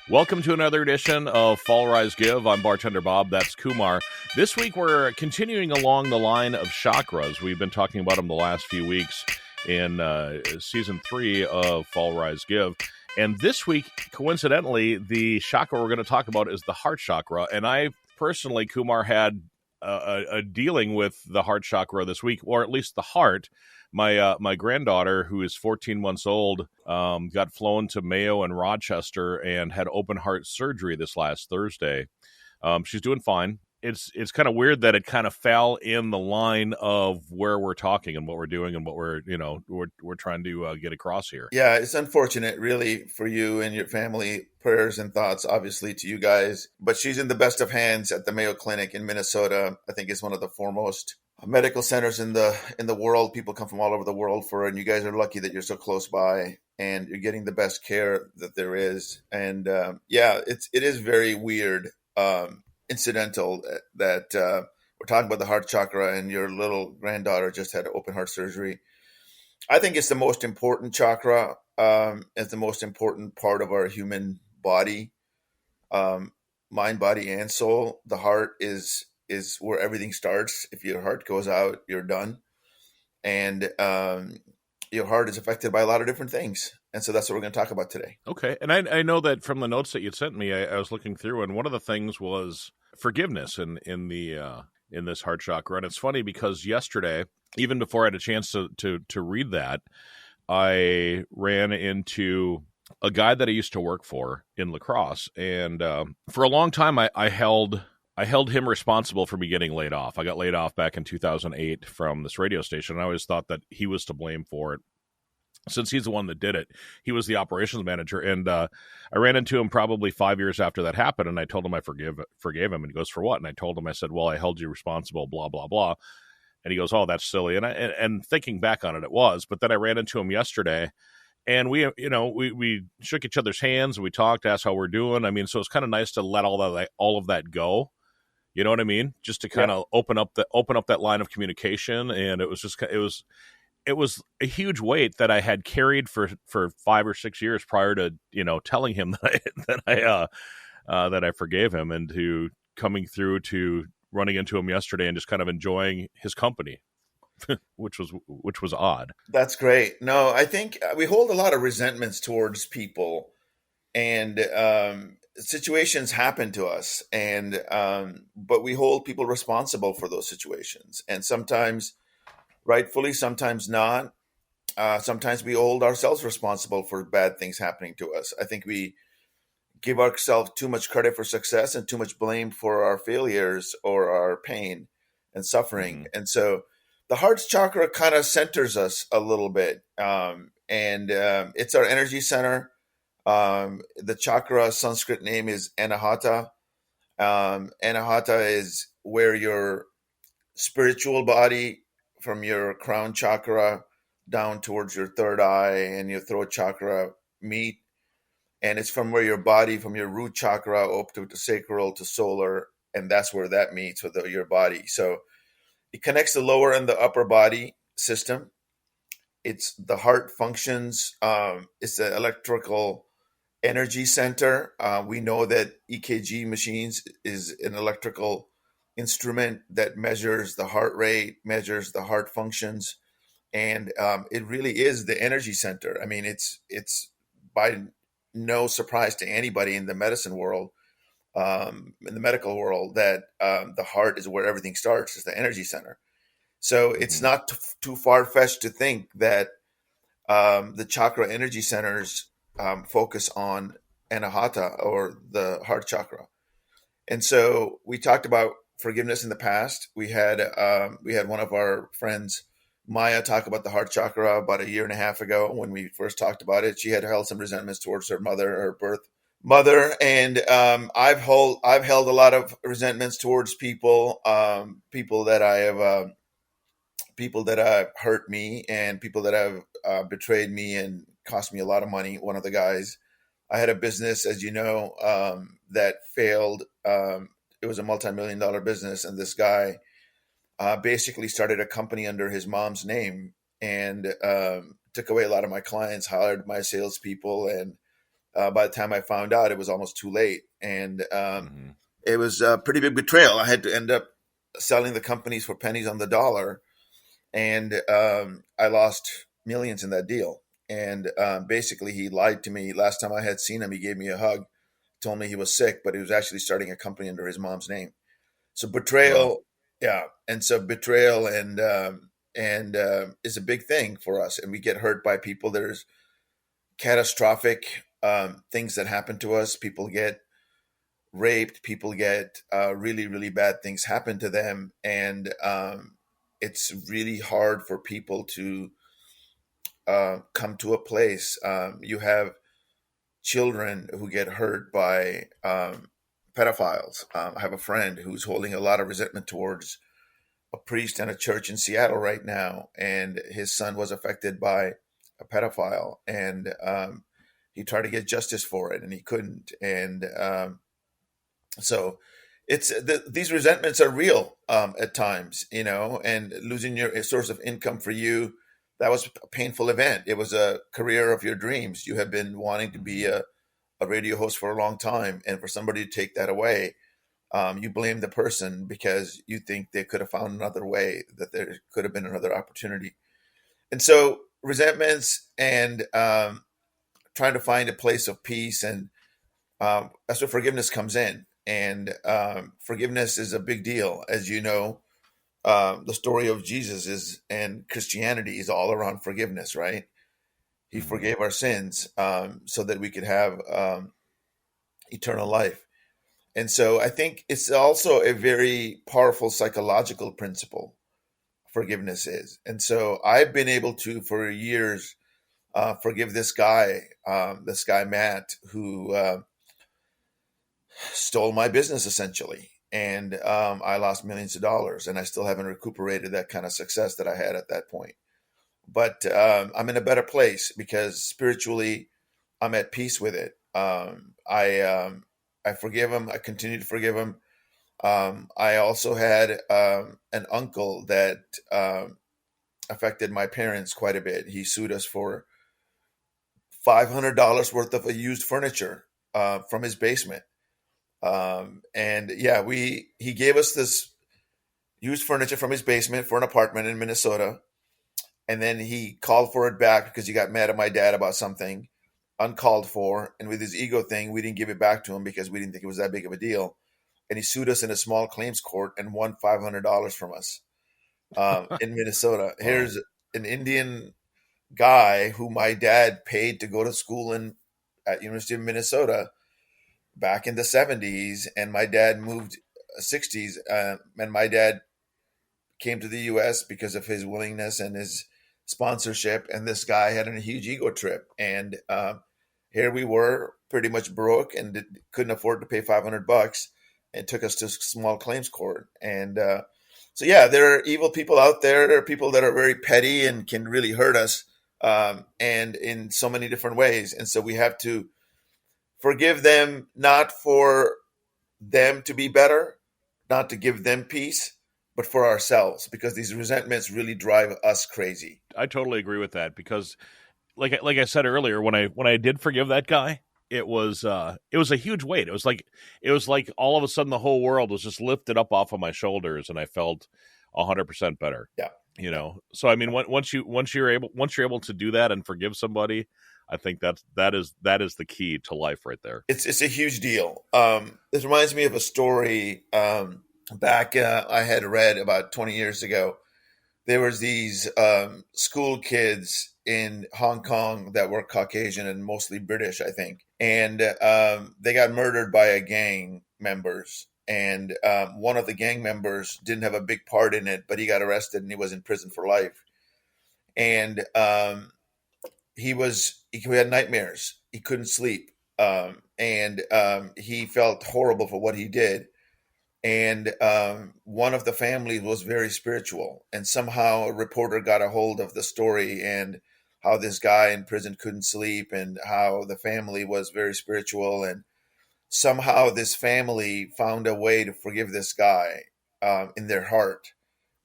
Welcome to another edition of Fall Rise Give. I'm bartender Bob. That's Kumar. This week we're continuing along the line of chakras. We've been talking about them the last few weeks in season 3 of Fall Rise Give. And this week, coincidentally, the chakra we're going to talk about is the heart chakra. And I personally, Kumar, had a dealing with the heart chakra this week, or at least the heart. My granddaughter, who is 14 months old, got flown to Mayo and Rochester and had open heart surgery this last Thursday. She's doing fine. It's kind of weird that it kind of fell in the line of where we're talking and what we're doing and what we're trying to get across here. Yeah, it's unfortunate, really, for you and your family. Prayers and thoughts, obviously, to you guys. But she's in the best of hands at the Mayo Clinic in Minnesota. I think it's one of the foremost medical centers in the world. People come from all over the world for it, and you guys are lucky that you're so close by and you're getting the best care that there is. And it is very weird, incidental that we're talking about the heart chakra, and your little granddaughter just had open heart surgery. I think it's the most important chakra. It's the most important part of our human body, mind, body, and soul. The heart is where everything starts. If your heart goes out, you're done. And your heart is affected by a lot of different things. And so that's what we're going to talk about today. Okay. And I know that from the notes that you sent me, I was looking through, and one of the things was forgiveness in this heart chakra. And it's funny because yesterday, even before I had a chance to read that, I ran into a guy that I used to work for in La Crosse. And for a long time, I held him responsible for me getting laid off. I got laid off back in 2008 from this radio station. And I always thought that he was to blame for it. Since he's the one that did it, he was the operations manager. And I ran into him probably 5 years after that happened. And I told him I forgave him. And he goes, "For what?" And I told him, I said, "Well, I held you responsible, blah, blah, blah." And he goes, "Oh, that's silly." And thinking back on it, it was. But then I ran into him yesterday, and we shook each other's hands, and we talked, asked how we're doing. I mean, so it's kind of nice to let all of that go. You know what I mean? Just to kind of open up that line of communication. And it was a huge weight that I had carried for 5 or 6 years prior to telling him that I forgave him, and to coming through to running into him yesterday and just kind of enjoying his company, which was odd. That's great. No, I think we hold a lot of resentments towards people, and situations happen to us, and but we hold people responsible for those situations, and sometimes rightfully, sometimes not. Sometimes we hold ourselves responsible for bad things happening to us. I think we give ourselves too much credit for success and too much blame for our failures or our pain and suffering. Mm-hmm. And so the heart chakra kind of centers us a little bit. And it's our energy center. The chakra Sanskrit name is Anahata. Anahata is where your spiritual body, from your crown chakra down towards your third eye and your throat chakra, meet. And it's from where your body, from your root chakra up to the sacral to solar, and that's where that meets with your body. So it connects the lower and the upper body system. It's the heart functions. It's the electrical energy center. We know that EKG machines is an electrical instrument that measures the heart rate, measures the heart functions, and it really is the energy center. I mean, it's by no surprise to anybody in the medicine world, in the medical world, that the heart is where everything starts. It's the energy center. So it's not too far-fetched to think that the chakra energy centers focus on anahata, or the heart chakra. And so we talked about forgiveness in the past. We had one of our friends, Maya, talk about the heart chakra about a year and a half ago when we first talked about it. She had held some resentments towards her mother, her birth mother, and I've held a lot of resentments towards people that have hurt me, and people that have betrayed me and cost me a lot of money. One of the guys, I had a business, as you know, that failed. It was a multi-million-dollar business, and this guy basically started a company under his mom's name, and took away a lot of my clients, hired my salespeople, and by the time I found out, it was almost too late. And Mm-hmm. it was a pretty big betrayal. I had to end up selling the companies for pennies on the dollar. And I lost millions in that deal. And basically, he lied to me. Last time I had seen him, he gave me a hug, told me he was sick, but he was actually starting a company under his mom's name. So Wow. betrayal, yeah, and so betrayal and is a big thing for us, and we get hurt by people. There's catastrophic things that happen to us. People get raped. People get really, really bad things happen to them, and it's really hard for people to come to a place. You have children who get hurt by pedophiles. I have a friend who's holding a lot of resentment towards a priest in a church in Seattle right now, and his son was affected by a pedophile, and he tried to get justice for it, and he couldn't. And so these resentments are real at times, and losing your source of income for you, that was a painful event. It was a career of your dreams. You have been wanting to be Mm-hmm. a radio host for a long time, and for somebody to take that away, you blame the person because you think they could have found another way, that there could have been another opportunity. And so resentments and trying to find a place of peace, and that's where forgiveness comes in. And forgiveness is a big deal. As you know, the story of Jesus is, and Christianity is all around forgiveness, right? He Mm-hmm. forgave our sins so that we could have eternal life. And so I think it's also a very powerful psychological principle, forgiveness is. And so I've been able to, for years, forgive this guy, Matt, who stole my business essentially. And I lost millions of dollars, and I still haven't recuperated that kind of success that I had at that point. But I'm in a better place because spiritually, I'm at peace with it. I forgive him. I continue to forgive him. I also had an uncle that affected my parents quite a bit. He sued us for $500 worth of used furniture from his basement. And yeah, he gave us this used furniture from his basement for an apartment in Minnesota, and then he called for it back because he got mad at my dad about something uncalled for, and with his ego thing, we didn't give it back to him because we didn't think it was that big of a deal. And he sued us in a small claims court and won $500 from us in Minnesota. Wow. Here's an Indian guy who my dad paid to go to school in at University of Minnesota back in the 70s, and my dad moved 60s, and my dad came to the US because of his willingness and his sponsorship, and this guy had a huge ego trip, and here we were pretty much broke and couldn't afford to pay $500, and took us to small claims court. And so yeah, there are evil people out there. There are people that are very petty and can really hurt us, and in so many different ways. And so we have to forgive them, not for them to be better, not to give them peace, but for ourselves, because these resentments really drive us crazy. I totally agree with that because like I said earlier, when I did forgive that guy, it was a huge weight. It was like all of a sudden the whole world was just lifted up off of my shoulders, and I felt 100% better. Yeah. Yeah. So I mean, once you're able to do that and forgive somebody, I think that is the key to life right there. It's a huge deal. This reminds me of a story back I had read about 20 years ago. There was these school kids in Hong Kong that were Caucasian and mostly British, I think, and they got murdered by a gang members. And one of the gang members didn't have a big part in it, but he got arrested and he was in prison for life. And he had nightmares. He couldn't sleep, and he felt horrible for what he did. And one of the families was very spiritual, and somehow a reporter got a hold of the story and how this guy in prison couldn't sleep, and how the family was very spiritual, and somehow this family found a way to forgive this guy in their heart.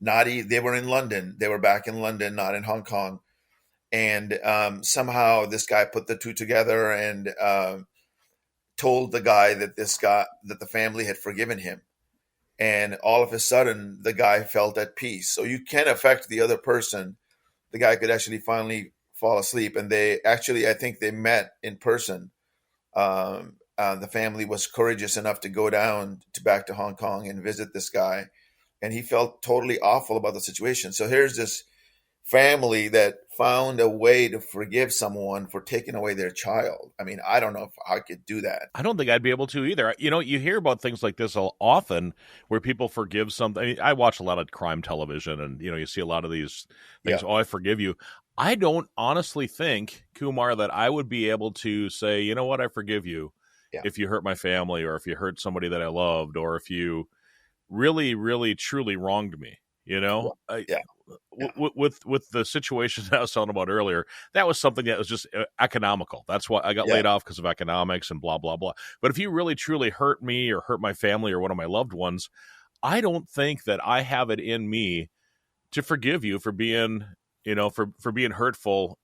Not they were in London, they were back in London, not in Hong Kong, And somehow this guy put the two together and told the guy that the family had forgiven him. And all of a sudden, the guy felt at peace. So you can affect the other person. The guy could actually finally fall asleep. And they actually, I think they met in person. The family was courageous enough to go down to back to Hong Kong and visit this guy. And he felt totally awful about the situation. So here's this family that found a way to forgive someone for taking away their child. I mean, I don't know if I could do that. I don't think I'd be able to either. You know, you hear about things like this often where people forgive something. I mean, I watch a lot of crime television, and you see a lot of these things. Yeah. Oh, I forgive you. I don't honestly think, Kumar, that I would be able to say, you know what, I forgive you Yeah. if you hurt my family, or if you hurt somebody that I loved, or if you really, really, truly wronged me. Yeah. Yeah. With the situation that I was telling about earlier, that was something that was just economical. That's why I got Yeah. laid off, because of economics and blah, blah, blah. But if you really, truly hurt me or hurt my family or one of my loved ones, I don't think that I have it in me to forgive you for being, for being hurtful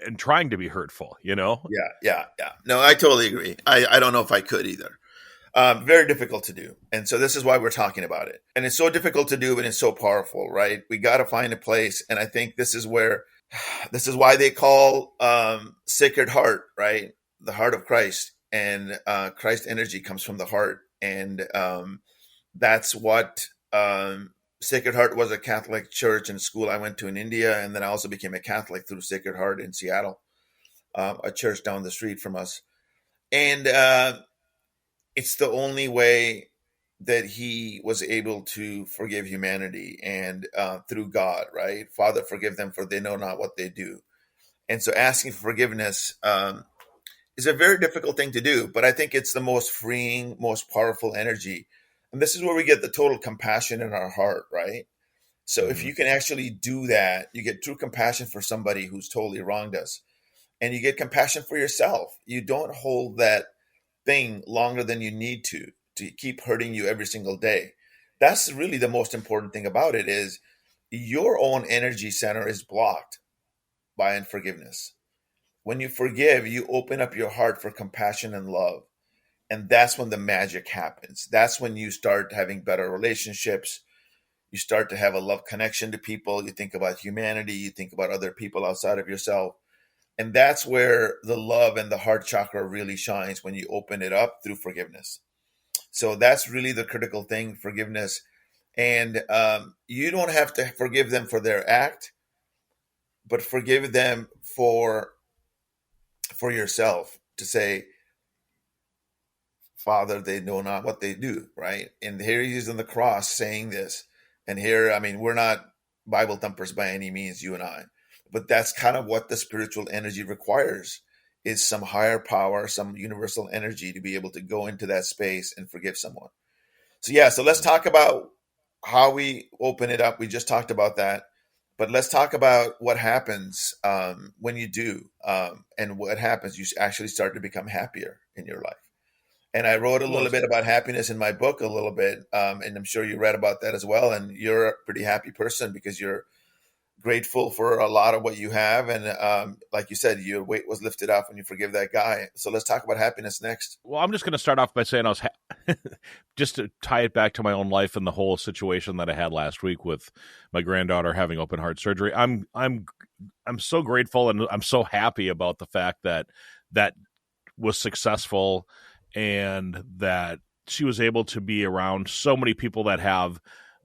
and trying to be hurtful. Yeah. Yeah. Yeah. No, I totally agree. I don't know if I could either. Very difficult to do. And so this is why we're talking about it. And it's so difficult to do, and it's so powerful, right? We got to find a place. And I think this is why they call Sacred Heart, right? The heart of Christ. And Christ energy comes from the heart. And that's what Sacred Heart was, a Catholic church and school I went to in India. And then I also became a Catholic through Sacred Heart in Seattle, a church down the street from us. And it's the only way that he was able to forgive humanity, and through God, right? Father, forgive them, for they know not what they do. And so asking for forgiveness is a very difficult thing to do, but I think it's the most freeing, most powerful energy. And this is where we get the total compassion in our heart, right? So if Mm-hmm. you can actually do that, you get true compassion for somebody who's totally wronged us. And you get compassion for yourself. You don't hold that thing longer than you need to keep hurting you every single day. That's really the most important thing about it, is your own energy center is blocked by unforgiveness. When you forgive, you open up your heart for compassion and love. And that's when the magic happens. That's when you start having better relationships. You start to have a love connection to people. You think about humanity. You think about other people outside of yourself. And that's where the love and the heart chakra really shines, when you open it up through forgiveness. So that's really the critical thing, forgiveness. And you don't have to forgive them for their act, but forgive them for yourself, to say, Father, they know not what they do, right? And here he is on the cross saying this. And here, I mean, we're not Bible thumpers by any means, you and I, but that's kind of what the spiritual energy requires, is some higher power, some universal energy to be able to go into that space and forgive someone. So yeah, so let's talk about how we open it up. We just talked about that, but let's talk about what happens when you do, and what happens. You actually start to become happier in your life. And I wrote a Well, little bit about happiness in my book, a little bit, and I'm sure you read about that as well. And you're a pretty happy person because you're grateful for a lot of what you have, and like you said, your weight was lifted off when you forgive that guy. So let's talk about happiness next. I'm just going to start off by saying just to tie it back to my own life and the whole situation that I had last week with my granddaughter having open heart surgery. I'm so grateful, and I'm so happy about the fact that that was successful, and that she was able to be around so many people that have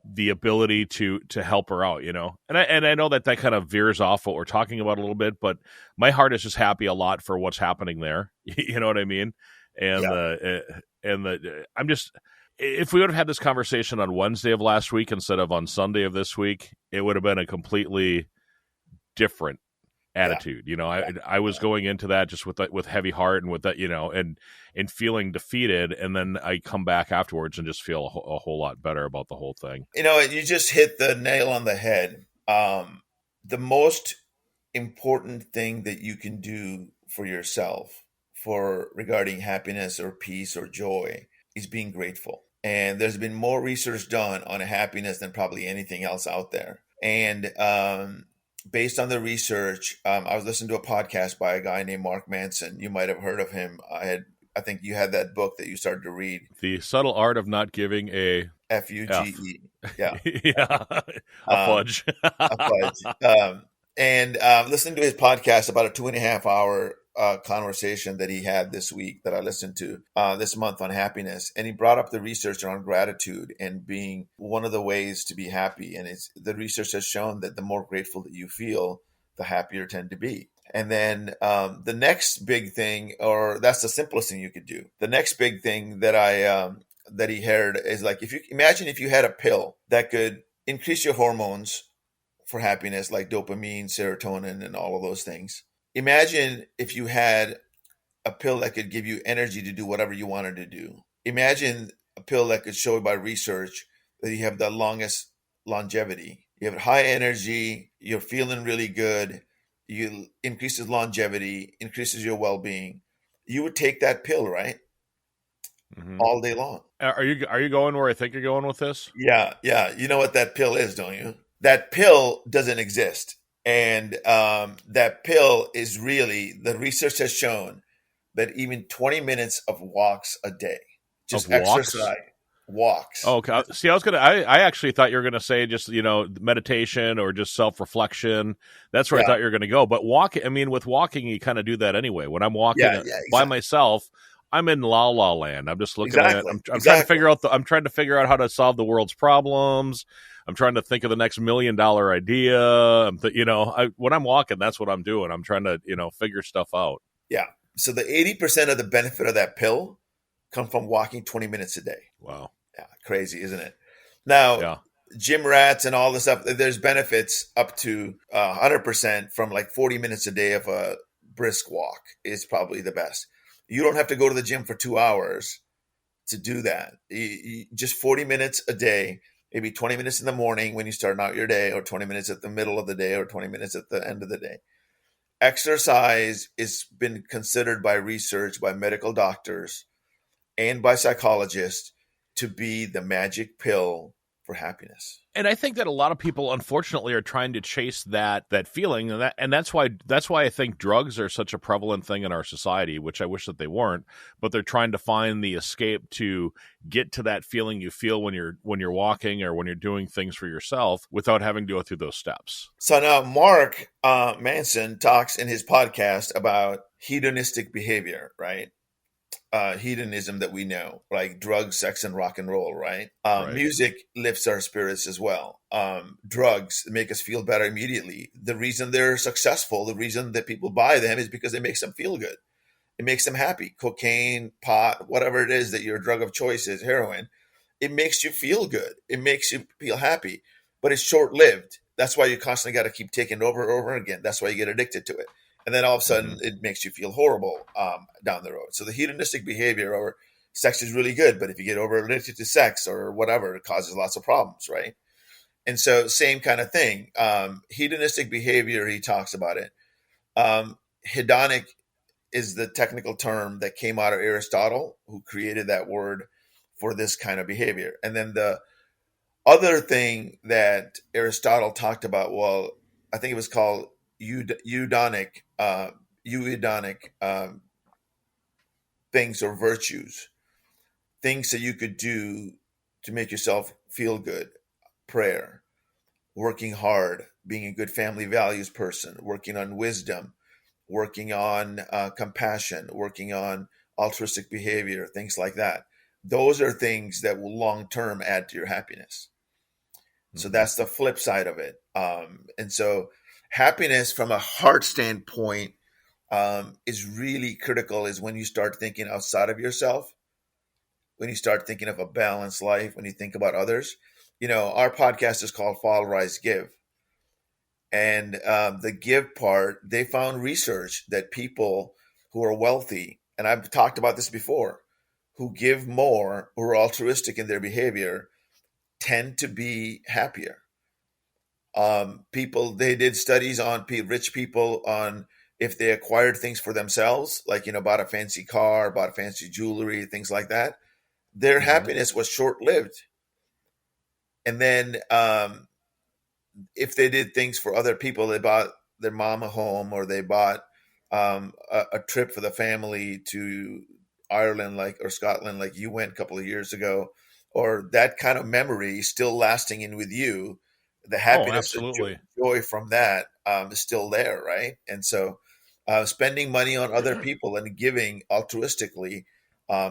the ability to help her out, and I know that kind of veers off what we're talking about a little bit, but my heart is just happy a lot for what's happening there. You know what I mean? And Yeah, I'm just, if we would have had this conversation on Wednesday of last week instead of on Sunday of this week, it would have been a completely different yeah, attitude. yeah, I was going into that just with heavy heart, and with that, and feeling defeated, and then I come back afterwards and just feel a whole lot better about the whole thing. you just hit the nail on the head. The most important thing that you can do for yourself, for regarding happiness or peace or joy, is being grateful. And there's been more research done on happiness than probably anything else out there. And based on the research, I was listening to a podcast by a guy named Mark Manson. You might have heard of him. I think you had that book that you started to read. The Subtle Art of Not Giving a F. FUGE. Yeah. Yeah, a Um, fudge. a fudge. And listening to his podcast, about a 2.5 hour conversation that he had this week that I listened to this month on happiness. And he brought up the research around gratitude and being one of the ways to be happy. And the research has shown that the more grateful that you feel, the happier you tend to be. And then the next big thing, or that's the simplest thing you could do. The next big thing that he heard is like, if you imagine if you had a pill that could increase your hormones for happiness, like dopamine, serotonin, and all of those things. Imagine if you had a pill that could give you energy to do whatever you wanted to do. Imagine a pill that could show by research that you have the longest longevity. You have high energy, you're feeling really good, you increases longevity, increases your well-being. You would take that pill, right? Mhm. All day long. Are you going where I think you're going with this? Yeah, yeah. You know what that pill is, don't you? That pill doesn't exist. And that pill is really, the research has shown that even 20 minutes of walks a day, Of just walks? exercise, walks. Oh, okay. See, I actually thought you were gonna say just meditation or just self reflection. That's where I Yeah, thought you were gonna go. But walking, I mean, with walking, you kind of do that anyway. When I'm walking yeah, yeah, by exactly. myself, I'm in la la land. I'm just looking at. Exactly, I'm trying to exactly. figure out I'm trying to figure out how to solve the world's problems. I'm trying to think of the next $1 million idea. When I'm walking, that's what I'm doing. I'm trying to figure stuff out. Yeah. So the 80% of the benefit of that pill come from walking 20 minutes a day. Wow. Yeah, crazy, isn't it? Now, Yeah. gym rats and all this stuff, there's benefits up to 100% from like 40 minutes a day of a brisk walk is probably the best. You don't have to go to the gym for 2 hours to do that. Just 40 minutes a day, maybe 20 minutes in the morning when you start out your day, or 20 minutes at the middle of the day, or 20 minutes at the end of the day. Exercise has been considered by research, by medical doctors, and by psychologists to be the magic pill for happiness. And I think that a lot of people, unfortunately, are trying to chase that feeling, and that's why I think drugs are such a prevalent thing in our society. Which I wish that they weren't, but they're trying to find the escape to get to that feeling you feel when you're walking or when you're doing things for yourself without having to go through those steps. So now Mark Manson talks in his podcast about hedonistic behavior, right? Hedonism that we know, like drugs, sex, and rock and roll, right? Right. Music lifts our spirits as well. Drugs make us feel better immediately. The reason they're successful, the reason that people buy them is because it makes them feel good. It makes them happy. Cocaine, pot, whatever it is that your drug of choice is, heroin, it makes you feel good. It makes you feel happy, but it's short lived. That's why you constantly got to keep taking it over and over again. That's why you get addicted to it. And then all of a Mm-hmm. sudden it makes you feel horrible down the road. So the hedonistic behavior or sex is really good, but if you get over addicted to sex or whatever, it causes lots of problems, right? And so same kind of thing. Hedonistic behavior, he talks about it. Hedonic is the technical term that came out of Aristotle, who created that word for this kind of behavior. And then the other thing that Aristotle talked about, well, I think it was called eudonic, things or virtues, things that you could do to make yourself feel good. Prayer, working hard, being a good family values person, working on wisdom, working on compassion, working on altruistic behavior, things like that. Those are things that will long term add to your happiness. So Mm-hmm. that's the flip side of it. And so happiness from a heart standpoint is really critical is when you start thinking outside of yourself, when you start thinking of a balanced life, when you think about others. Our podcast is called Fall, Rise, Give. And the give part, they found research that people who are wealthy, and I've talked about this before, who give more, who are altruistic in their behavior, tend to be happier. They did studies on rich people on if they acquired things for themselves, like, bought a fancy car, bought fancy jewelry, things like that, their Mm-hmm. happiness was short lived. And then if they did things for other people, they bought their mom a home, or they bought a trip for the family to Ireland, like, or Scotland, like you went a couple of years ago, or that kind of memory still lasting in with you, the Oh, happiness and absolutely. joy from that is still there, right? And so, spending money on other people and giving altruistically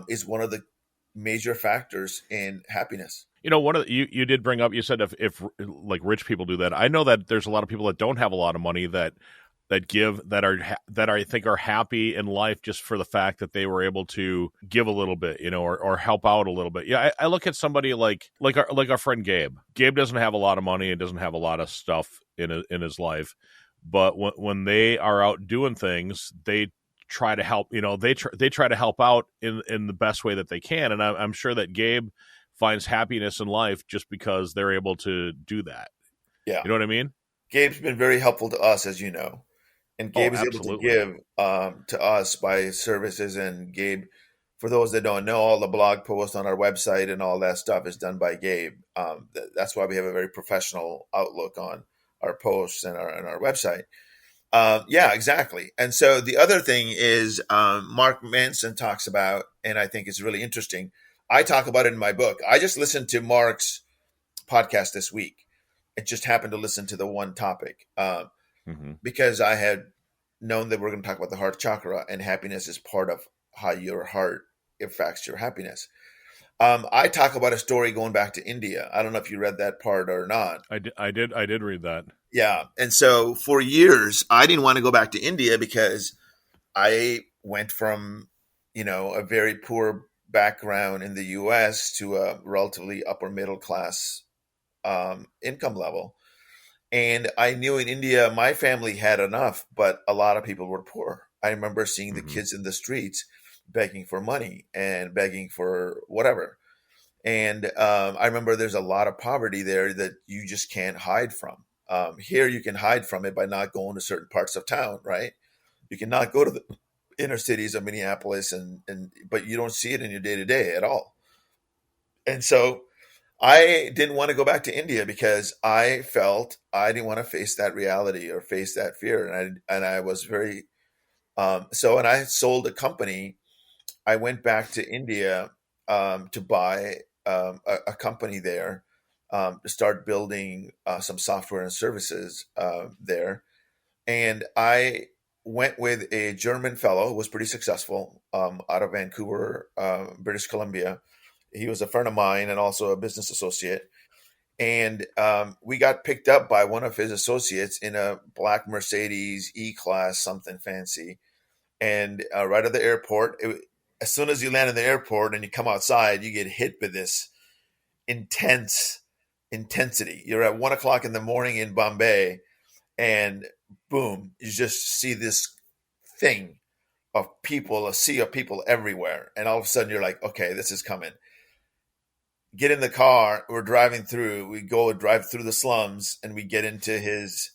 is one of the major factors in happiness. One of you did bring up. You said if like rich people do that. I know that there's a lot of people that don't have a lot of money that give that are I think are happy in life just for the fact that they were able to give a little bit, or help out a little bit. Yeah, I look at somebody like our friend Gabe. Gabe doesn't have a lot of money and doesn't have a lot of stuff in his life, but when they are out doing things, they try to help. They try to help out in the best way that they can, and I'm sure that Gabe finds happiness in life just because they're able to do that. Yeah. You know what I mean? Gabe's been very helpful to us, as you know, and Oh, Gabe is able to absolutely. give to us by services. And Gabe, for those that don't know, all the blog posts on our website and all that stuff is done by Gabe. That's why we have a very professional outlook on our posts and our website. Yeah, exactly. And so the other thing is, Mark Manson talks about, and I think it's really interesting. I talk about it in my book. I just listened to Mark's podcast this week. It just happened to listen to the one topic Hmm. because I had known that we're going to talk about the heart chakra, and happiness is part of how your heart affects your happiness. I talk about a story going back to India. I don't know if you read that part or not. I did read that. Yeah. And so for years, I didn't want to go back to India because I went from, a very poor background in the US to a relatively upper middle class income level. And I knew in India, my family had enough, but a lot of people were poor. I remember seeing the Hmm. kids in the streets begging for money and begging for whatever. And I remember there's a lot of poverty there that you just can't hide from. Here, you can hide from it by not going to certain parts of town, right? You cannot go to the inner cities of Minneapolis, and but you don't see it in your day to day at all. And so I didn't want to go back to India because I felt I didn't want to face that reality or face that fear, and I was very and I sold a company. I went back to India to buy a company there to start building some software and services there. And I went with a German fellow who was pretty successful out of Vancouver, British Columbia. He was a friend of mine and also a business associate. And we got picked up by one of his associates in a black Mercedes E-Class, something fancy. And right at the airport, as soon as you land in the airport and you come outside, you get hit with this intense intensity. You're at 1 o'clock in the morning in Bombay, and boom, you just see this thing of people, a sea of people everywhere. And all of a sudden, you're like, okay, this is coming. Get in the car. We're driving through. We go drive through the slums, and we get into his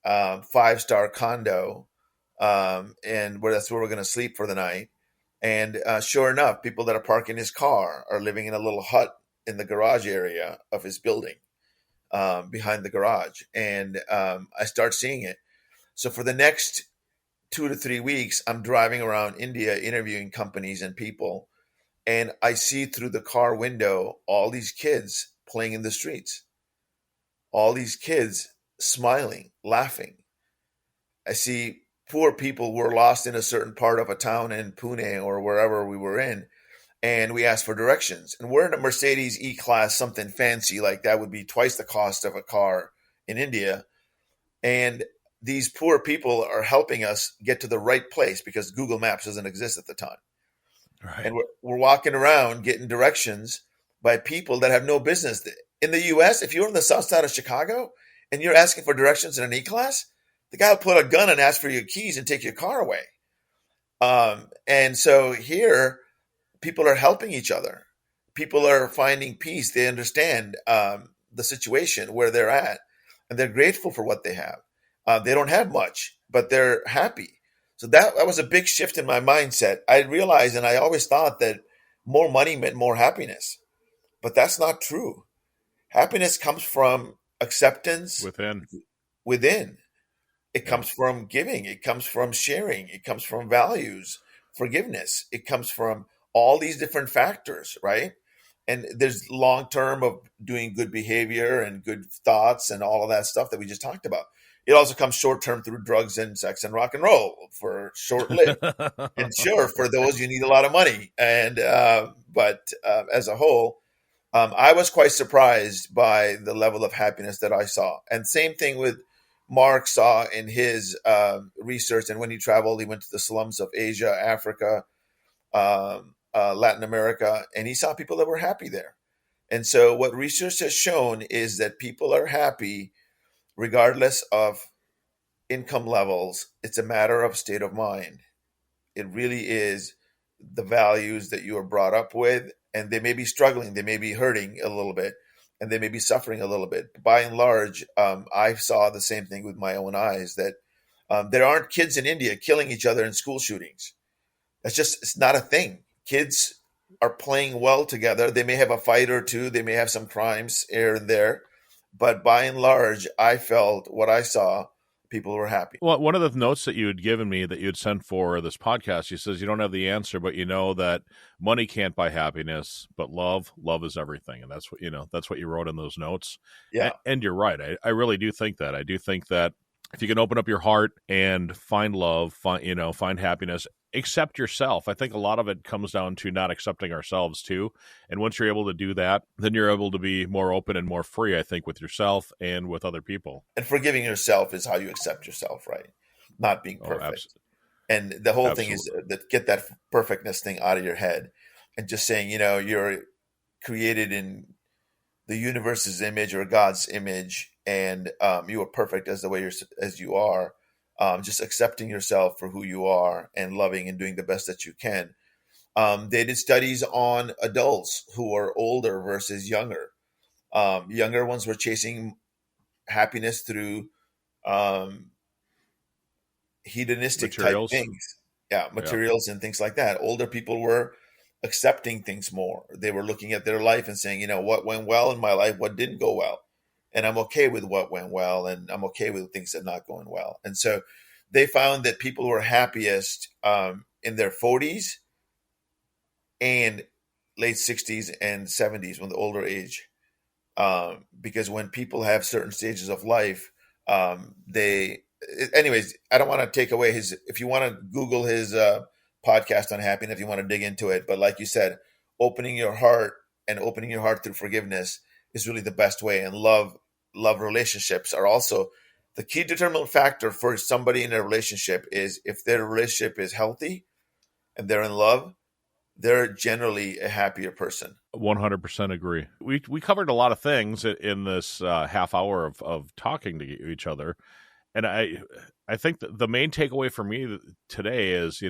5-star condo, and that's where we're going to sleep for the night. And sure enough, people that are parking his car are living in a little hut in the garage area of his building, behind the garage. And I start seeing it. So for the next 2 to 3 weeks, I'm driving around India interviewing companies and people, and I see through the car window all these kids playing in the streets, all these kids smiling, laughing. I see poor people were lost in a certain part of a town in Pune or wherever we were in, and we asked for directions. And we're in a Mercedes E-Class, something fancy, like that would be twice the cost of a car in India. And these poor people are helping us get to the right place because Google Maps doesn't exist at the time. Right. And we're walking around getting directions by people that have no business. In the US, if you're on the south side of Chicago and you're asking for directions in an E-Class, the guy will put a gun and ask for your keys and take your car away. And so here, people are helping each other. People are finding peace. They understand the situation where they're at, and they're grateful for what they have. They don't have much, but they're happy. So that was a big shift in my mindset. I realized, and I always thought that more money meant more happiness, but that's not true. Happiness comes from acceptance Within. within. It Yeah. comes from giving. It comes from sharing. It comes from values, forgiveness. It comes from all these different factors, right? And there's long term of doing good behavior and good thoughts and all of that stuff that we just talked about. It also comes short term through drugs and sex and rock and roll for short lived. And sure, for those you need a lot of money. And but as a whole, I was quite surprised by the level of happiness that I saw. And same thing with Mark saw in his research. And when he traveled, he went to the slums of Asia, Africa, Latin America, and he saw people that were happy there. And so, what research has shown is that people are happy regardless of income levels. It's a matter of state of mind. It really is the values that you are brought up with, and they may be struggling, they may be hurting a little bit, and they may be suffering a little bit. By and large, I saw the same thing with my own eyes that there aren't kids in India killing each other in school shootings. It's not a thing. Kids are playing well together. They may have a fight or two, they may have some crimes here and there, but by and large, I felt what I saw, people were happy. Well, one of the notes that you had given me that you had sent for this podcast, you says you don't have the answer, but you know that money can't buy happiness, but love is everything. And that's what, that's what you wrote in those notes. Yeah. And you're right. I really do think that. I do think that if you can open up your heart and find love, find happiness, accept yourself. I think a lot of it comes down to not accepting ourselves too. And once you're able to do that, then you're able to be more open and more free, I think, with yourself and with other people. And forgiving yourself is how you accept yourself, right? Not being perfect. And the whole thing is that get that perfectness thing out of your head and just saying, you're created in the universe's image or God's image, and you are perfect as the way as you are. Just accepting yourself for who you are and loving and doing the best that you can. They did studies on adults who are older versus younger. Younger ones were chasing happiness through hedonistic materials. type things. Materials and things like that. Older people were accepting things more. They were looking at their life and saying, what went well in my life, what didn't go well. And I'm okay with what went well, and I'm okay with things that are not going well. And so they found that people were happiest in their 40s and late 60s and 70s, when the older age. Because when people have certain stages of life, anyways, I don't want to take away if you want to Google his podcast on happiness, if you want to dig into it. But like you said, opening your heart through forgiveness is really the best way. And love relationships are also the key determinant factor for somebody in a relationship. Is if their relationship is healthy and they're in love, they're generally a happier person. 100% agree. We covered a lot of things in this half hour of talking to each other. And I think the main takeaway for me today is,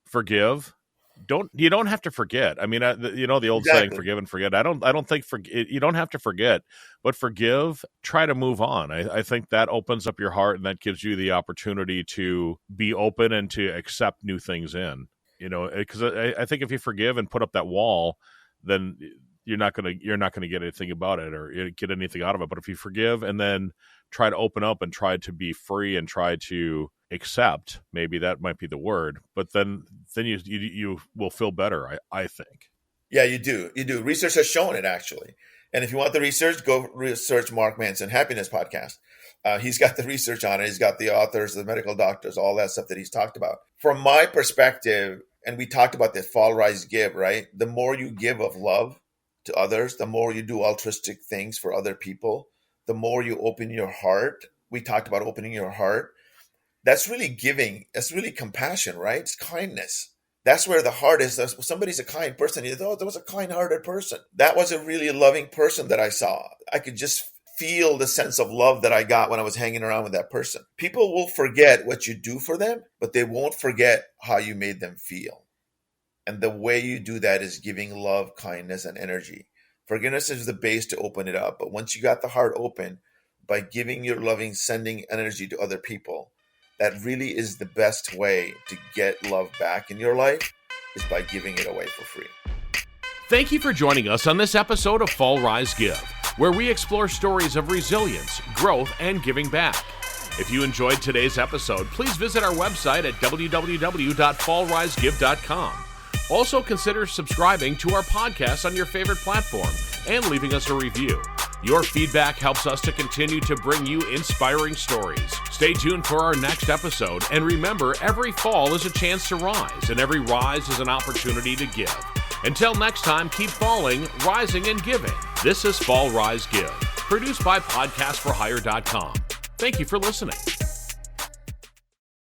forgive. You don't have to forget. I mean, the old saying, forgive and forget. I don't think you don't have to forget, but forgive, try to move on. I think that opens up your heart, and that gives you the opportunity to be open and to accept new things in, because I think if you forgive and put up that wall, then you're not going to get anything about it or get anything out of it. But if you forgive and then try to open up and try to be free and try to accept, maybe that might be the word, but then you will feel better, I think. Yeah, you do. Research has shown it, actually. And if you want the research, go research Mark Manson Happiness Podcast. He's got the research on it. He's got the authors, the medical doctors, all that stuff that he's talked about. From my perspective, and we talked about this fall, rise, give, right? The more you give of love to others, the more you do altruistic things for other people, the more you open your heart. We talked about opening your heart. That's really giving. That's really compassion, right? It's kindness. That's where the heart is. Somebody's a kind person. You thought, that was a kind-hearted person. That was a really loving person that I saw. I could just feel the sense of love that I got when I was hanging around with that person. People will forget what you do for them, but they won't forget how you made them feel. And the way you do that is giving love, kindness, and energy. Forgiveness is the base to open it up. But once you got the heart open, by giving your loving, sending energy to other people, that really is the best way to get love back in your life, is by giving it away for free. Thank you for joining us on this episode of Fall, Rise, Give. where we explore stories of resilience, growth, and giving back. If you enjoyed today's episode, please visit our website at www.fallrisegive.com. Also, consider subscribing to our podcast on your favorite platform and leaving us a review. Your feedback helps us to continue to bring you inspiring stories. Stay tuned for our next episode, and remember, every fall is a chance to rise, and every rise is an opportunity to give. Until next time, keep falling, rising, and giving. This is Fall, Rise, Give, produced by podcastforhire.com. Thank you for listening.